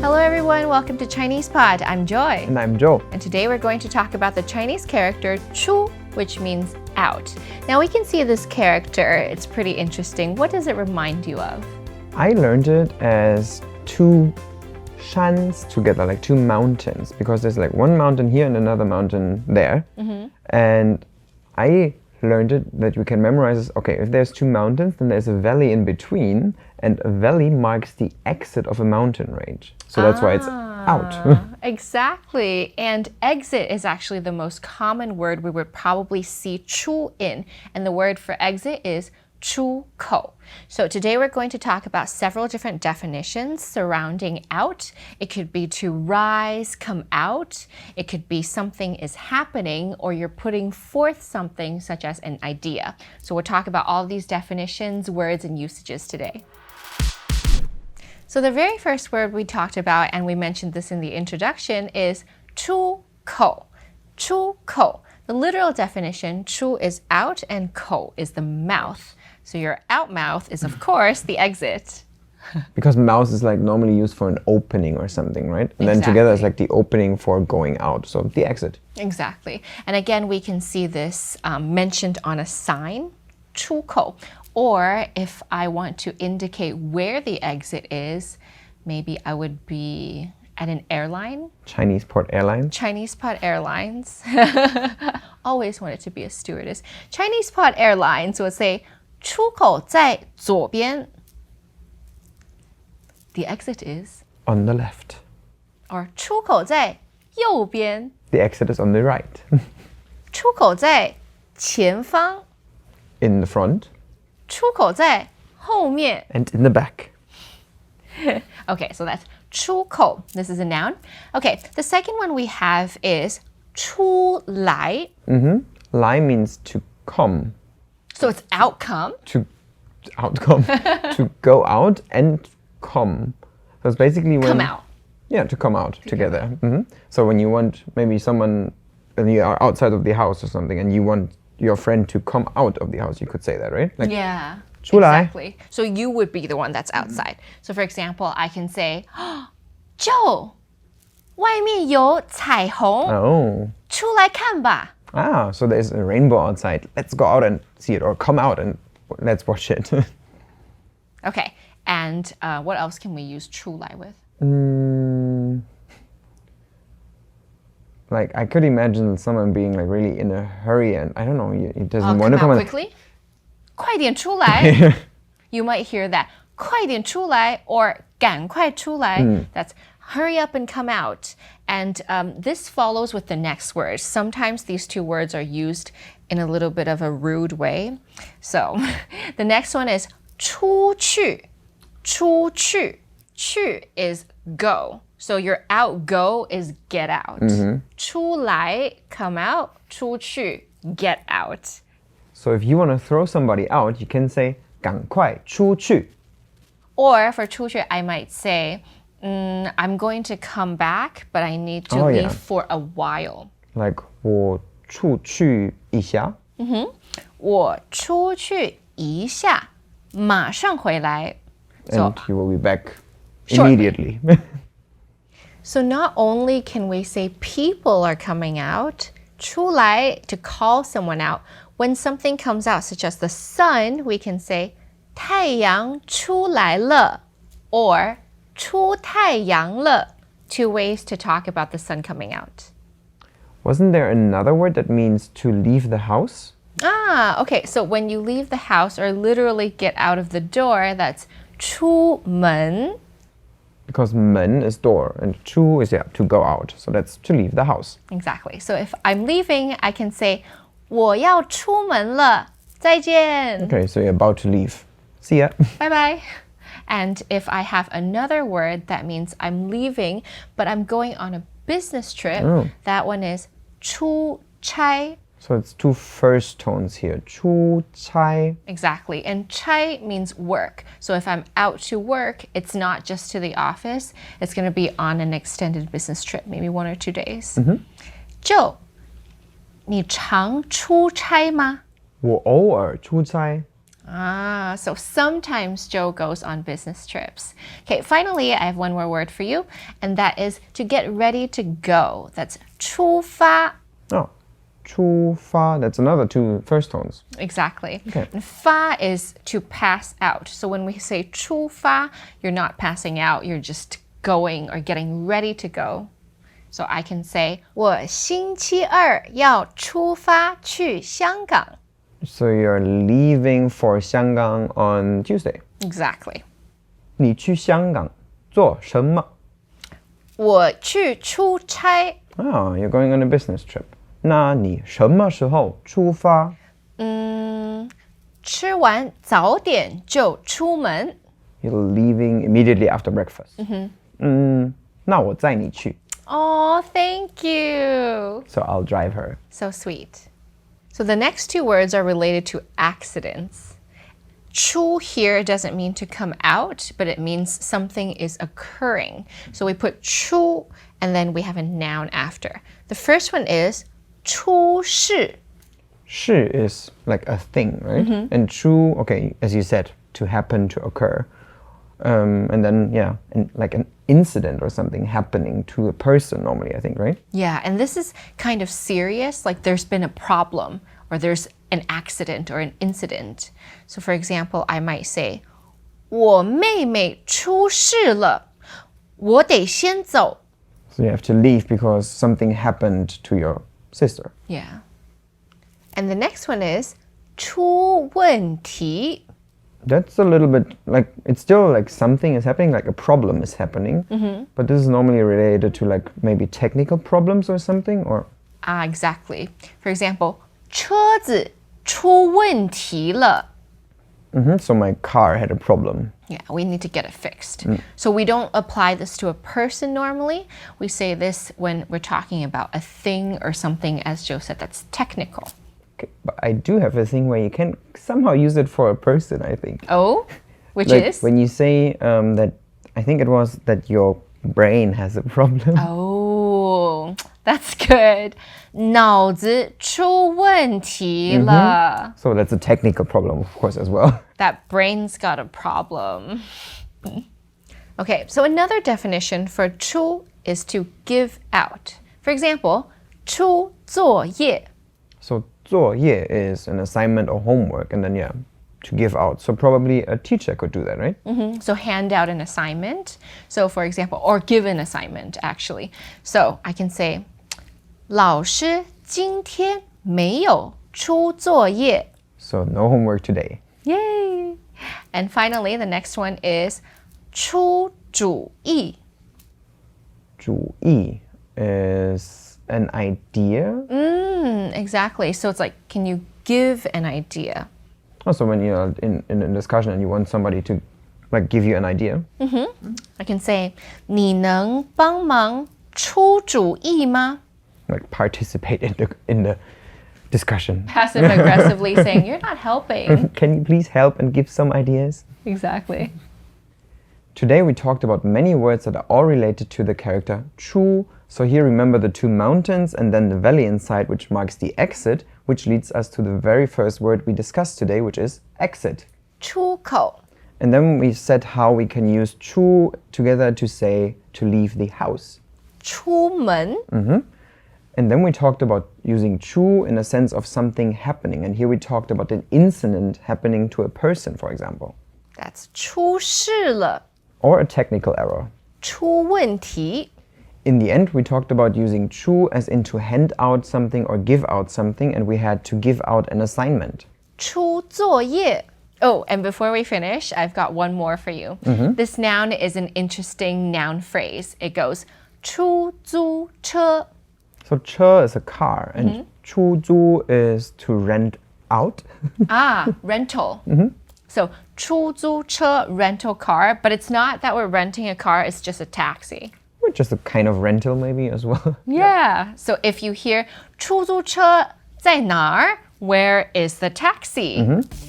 Hello everyone, welcome to Chinese Pod. I'm Joy. And I'm Joe. And today we're going to talk about the Chinese character 出, which means out. Now we can see this character, it's pretty interesting. What does it remind you of? I learned it as two shans together, like two mountains, because there's like one mountain here and another mountain there. And I learned it that we can memorize this. Okay, if there's two mountains, then there's a valley in between, and a valley marks the exit of a mountain range. So that's why it's out. Exactly. And exit is actually the most common word we would probably see 出 in. And the word for exit is 出口. So today we're going to talk about several different definitions surrounding out. It could be to rise, come out. It could be something is happening or you're putting forth something such as an idea. So we'll talk about all these definitions, words, and usages today. So the very first word we talked about, and we mentioned this in the introduction, is 出口. 出口. The literal definition, 出 is out and 口 is the mouth. So your out mouth is, of course, the exit. Because mouth is like normally used for an opening or something, right? And then together it's like the opening for going out. So the exit. Exactly. And again, we can see this mentioned on a sign, 出口. Or if I want to indicate where the exit is, maybe I would be at an airline. Chinese Port Airlines. Chinese Pod Airlines. Always wanted to be a stewardess. Chinese Pod Airlines would say, 出口在左边. The exit is on the left. Or 出口在右边. The exit is on the right. 出口在前方. In the front. 出口在后面. And in the back. Okay, so that's 出口. This is a noun. Okay, the second one we have is chūlái. Lai means to come. So it's outcome. To outcome. To go out and come. So it's basically when... Come out. Yeah, to come out together. So when you want maybe someone, and you are outside of the house or something, and you want your friend to come out of the house, you could say that, right? Like, yeah, chūlái. exactly. So you would be the one that's outside. So for example, I can say, Joe, 外面有彩虹. Oh. 出来看吧. Ah, so there's a rainbow outside. Let's go out and see it, or come out and let's watch it. Okay, and what else can we use 出来 with? Like, I could imagine someone being like really in a hurry and I don't know, he doesn't want to come out out quickly. 快点出来. You might hear that 快点出来 or 赶快出来. That's hurry up and come out. And this follows with the next word. Sometimes these two words are used in a little bit of a rude way. So the next one is 出去. 出去. 去 is go. So your out go is get out. 出来 come out. 出去 get out. So if you want to throw somebody out, you can say 赶快出去. Or for 出去, I might say, I'm going to come back, but I need to leave for a while. Like 我出去一下. 我出去一下，马上回来. And you will be back immediately. So not only can we say people are coming out, 出来 to call someone out. When something comes out, such as the sun, we can say 太阳出来了 or 出太阳了. Two ways to talk about the sun coming out. Wasn't there another word that means to leave the house? Ah, okay. So when you leave the house or literally get out of the door, that's 出门. Because 门 is door and 出 is to go out. So that's to leave the house. Exactly. So if I'm leaving, I can say 我要出门了，再见. Okay, so you're about to leave. See ya. Bye bye. And if I have another word that means I'm leaving, but I'm going on a business trip, that one is chūchāi. So it's two first tones here. chūchāi. Exactly. And chāi means work. So if I'm out to work, it's not just to the office. It's going to be on an extended business trip, maybe 1 or 2 days. Joe, 你常出差吗? 我偶尔出差. Ah, so sometimes Joe goes on business trips. Okay, finally, I have one more word for you, and that is to get ready to go. That's 出发. Oh, 出发, that's another two first tones. Exactly. Okay. And 发 is to pass out. So when we say 出发, you're not passing out, you're just going or getting ready to go. So I can say 我星期二要出发去香港. So you're leaving for Xianggang on Tuesday. Exactly. 你去香港做什么? 我去出差. Oh, you're going on a business trip. 那你什么时候出发? 吃完早点就出门. You're leaving immediately after breakfast. 那我载你去. Oh, thank you. So I'll drive her. So sweet. So the next two words are related to accidents. 出 here doesn't mean to come out, but it means something is occurring. So we put 出 and then we have a noun after. The first one is 出事. 事 is like a thing, right? And 出, okay, as you said, to happen, to occur. And then, yeah, like an incident or something happening to a person normally, I think, right? Yeah, and this is kind of serious, like there's been a problem or there's an accident or an incident. So for example, I might say, 我妹妹出事了，我得先走. So you have to leave because something happened to your sister. Yeah. And the next one is 出问题. That's a little bit like, it's still like something is happening, like a problem is happening. But this is normally related to like maybe technical problems or something, or? Ah, exactly. For example, 车子出问题了. So my car had a problem. Yeah, we need to get it fixed. So we don't apply this to a person normally. We say this when we're talking about a thing or something, as Joe said, that's technical. Okay, but I do have a thing where you can somehow use it for a person, I think. Oh, which Like is? when you say that, I think it was that your brain has a problem. Oh, that's good. 脑子出问题了. So that's a technical problem, of course, as well. That brain's got a problem. Okay, so another definition for 出 is to give out. For example, 出作业. So 作业 is an assignment or homework, and then yeah, to give out. So probably a teacher could do that, right? So hand out an assignment. So for example, or give an assignment actually. So I can say, 老师今天没有出作业. So no homework today. Yay! And finally, the next one is 出主意. 主意 is an idea. Exactly. So it's like, can you give an idea? Also, when you're in a discussion and you want somebody to like give you an idea. I can say, 你能帮忙出主意吗? Like participate in the discussion. Passive aggressively saying, you're not helping. Can you please help and give some ideas? Exactly. Today we talked about many words that are all related to the character chū. So here remember the two mountains and then the valley inside, which marks the exit, which leads us to the very first word we discussed today, which is exit. 出口. And then we said how we can use chū together to say to leave the house. 出门. And then we talked about using chū in a sense of something happening. And here we talked about an incident happening to a person, for example. That's 出事了. Or a technical error. 出问题. In the end, we talked about using chū as in to hand out something or give out something, and we had to give out an assignment. 出作业. Oh, and before we finish, I've got one more for you. This noun is an interesting noun phrase. It goes 出租车. So 车 is a car, and 出租 is to rent out. Rental. So 出租车, rental car, but it's not that we're renting a car, it's just a taxi. Or just a kind of rental maybe as well. Yeah. So if you hear 出租车在哪儿, where is the taxi?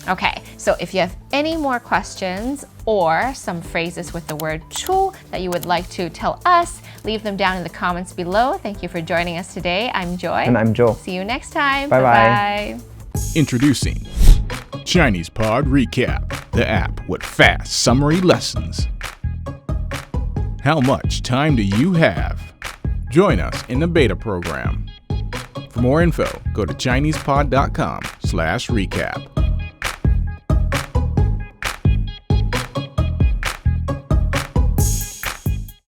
Okay, so if you have any more questions or some phrases with the word 出 that you would like to tell us, leave them down in the comments below. Thank you for joining us today. I'm Joy. And I'm Joe. See you next time. Bye-bye. Introducing Chinese Pod Recap, the app with fast summary lessons. How much time do you have? Join us in the beta program. For more info, go to ChinesePod.com/recap.